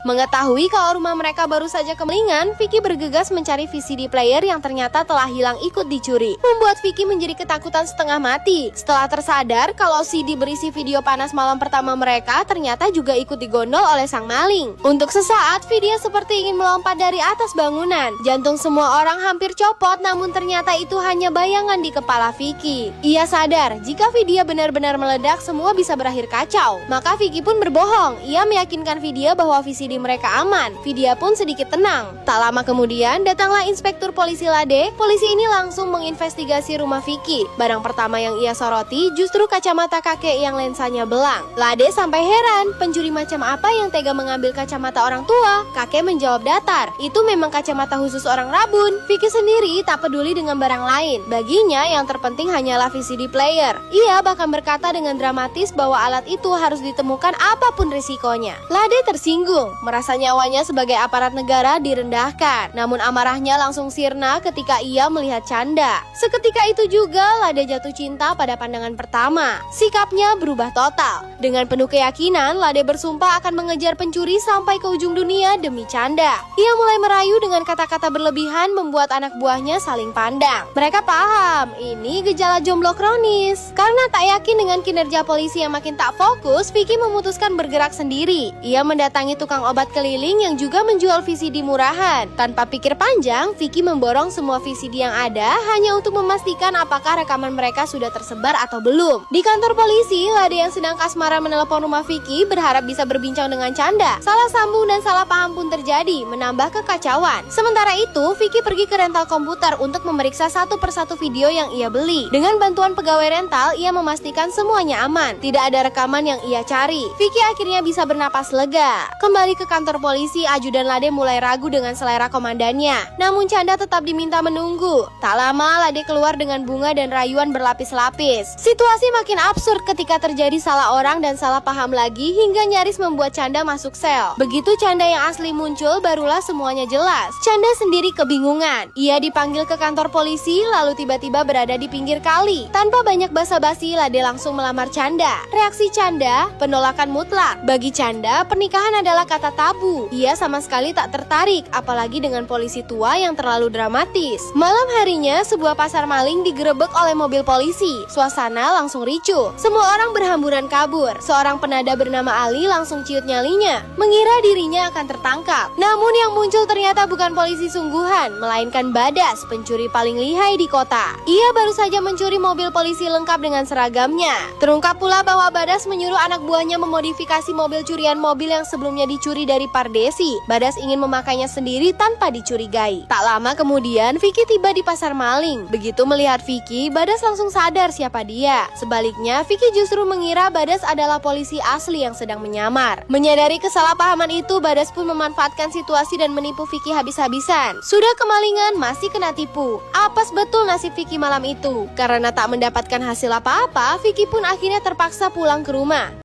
Mengetahui kalau rumah mereka baru saja kemalingan, Vicky bergegas mencari VCD player yang ternyata telah hilang ikut dicuri. Membuat Vicky menjadi ketakutan setengah mati. Setelah tersadar kalau CD berisi video panas malam pertama mereka ternyata juga ikut digondol oleh sang maling. Untuk sesaat, Vidya seperti ingin melompat dari atas bangunan. Jantung semua orang hampir copot, namun ternyata itu hanya bayangan di kepala Vicky. Ia sadar, jika Vidya benar-benar meledak, semua bisa berakhir kacau. Maka Vicky pun berbohong. Ia meyakinkan Vidya bahwa VCD mereka aman. Vidya pun sedikit tenang. Tak lama kemudian, datanglah Inspektur Polisi Lade. Polisi ini langsung menginvestigasi rumah Vicky. Barang pertama yang ia soroti justru kacamata kakek yang lensanya belang. Lade sampai heran, pencuri macam apa yang tega mengambil kacamata orang tua? Kakek menjawab datar, itu memang kacamata khusus orang rabun. Vicky sendiri tak peduli dengan barang lain. Baginya yang terpenting hanyalah VCD player. Ia bahkan berkata dengan dramatis bahwa alat itu harus ditemukan apapun risikonya. Lade tersinggung, merasa nyawanya sebagai aparat negara direndahkan. Namun amarahnya langsung sirna ketika ia melihat Canda. Seketika itu juga Lade jatuh cinta pada pandangan pertama. Sikapnya berubah total. Dengan penuh keyakinan, Lade bersumpah akan mengejar pencuri sampai ke ujung dunia demi Canda. Ia mulai merayu dengan kata-kata berlebihan membuat anak buahnya saling pandang. Mereka paham, ini gejala jomblo kronis. Karena tak yakin dengan kinerja polisi yang makin tak fokus, Vicky memutuskan bergerak sendiri. Ia mendatangi tukang obat keliling yang juga menjual VCD murahan. Tanpa pikir panjang, Vicky memborong semua VCD yang ada hanya untuk memastikan apakah rekaman mereka sudah tersebar atau belum. Di kantor polisi, Lade yang sedang kasmaran menelepon rumah Vicky berharap bisa berbincang dengan Canda. Salah sambung dan salah paham pun terjadi, menambah kekacauan. Sementara itu, Vicky pergi ke rental komputer untuk memeriksa satu persatu video yang ia beli. Dengan bantuan pegawai rental, ia memastikan semuanya aman. Tidak ada rekaman yang ia cari. Vicky akhirnya bisa bernapas lega. Kembali ke kantor polisi, ajudan Lade mulai ragu dengan selera komandannya. Namun Canda tetap diminta menunggu. Tak lama, Lade keluar dengan bunga dan rayuan berlapis-lapis. Situasi makin absurd ketika terjadi salah orang dan salah paham lagi hingga nyaris membuat Canda masuk sel. Begitu Canda yang asli muncul, barulah semuanya jelas. Canda sendiri kebingungan. Ia dipanggil ke kantor polisi, lalu tiba-tiba berada di pinggir kali. Tanpa banyak basa-basi, Lade langsung melamar Canda. Reaksi Canda, penolakan mutlak. Bagi Canda, pernikahan adalah kata tabu. Ia sama sekali tak tertarik, apalagi dengan polisi tua yang terlalu dramatis. Malam harinya, sebuah pasar maling digerebek oleh mobil polisi. Suasana langsung ricuh. Semua orang berhamburan kabur. Seorang penada bernama Ali langsung ciut nyalinya, mengira dirinya akan tertangkap. Namun yang muncul ternyata bukan polisi sungguhan, melainkan Badas, pencuri paling lihai di kota. Ia baru saja mencuri mobil polisi lengkap dengan seragamnya. Terungkap pula bahwa Badas menyuruh anak buahnya memodifikasi mobil curian mobil yang sebelumnya dicuri dari Pardesi. Badas ingin memakainya sendiri tanpa dicurigai. Tak lama kemudian, Vicky tiba di pasar maling. Begitu melihat Vicky, Badas langsung sadar siapa dia. Sebaliknya, Vicky justru mengira Badas adalah polisi asli yang sedang menyamar. Menyadari kesalahpahaman itu, Badas pun memanfaatkan situasi dan menipu Vicky habis-habisan. Sudah kemalingan, masih kena tipu. Apes betul nasib Vicky malam itu. Karena tak mendapatkan hasil apa-apa, Vicky pun akhirnya terpaksa pulang ke rumah.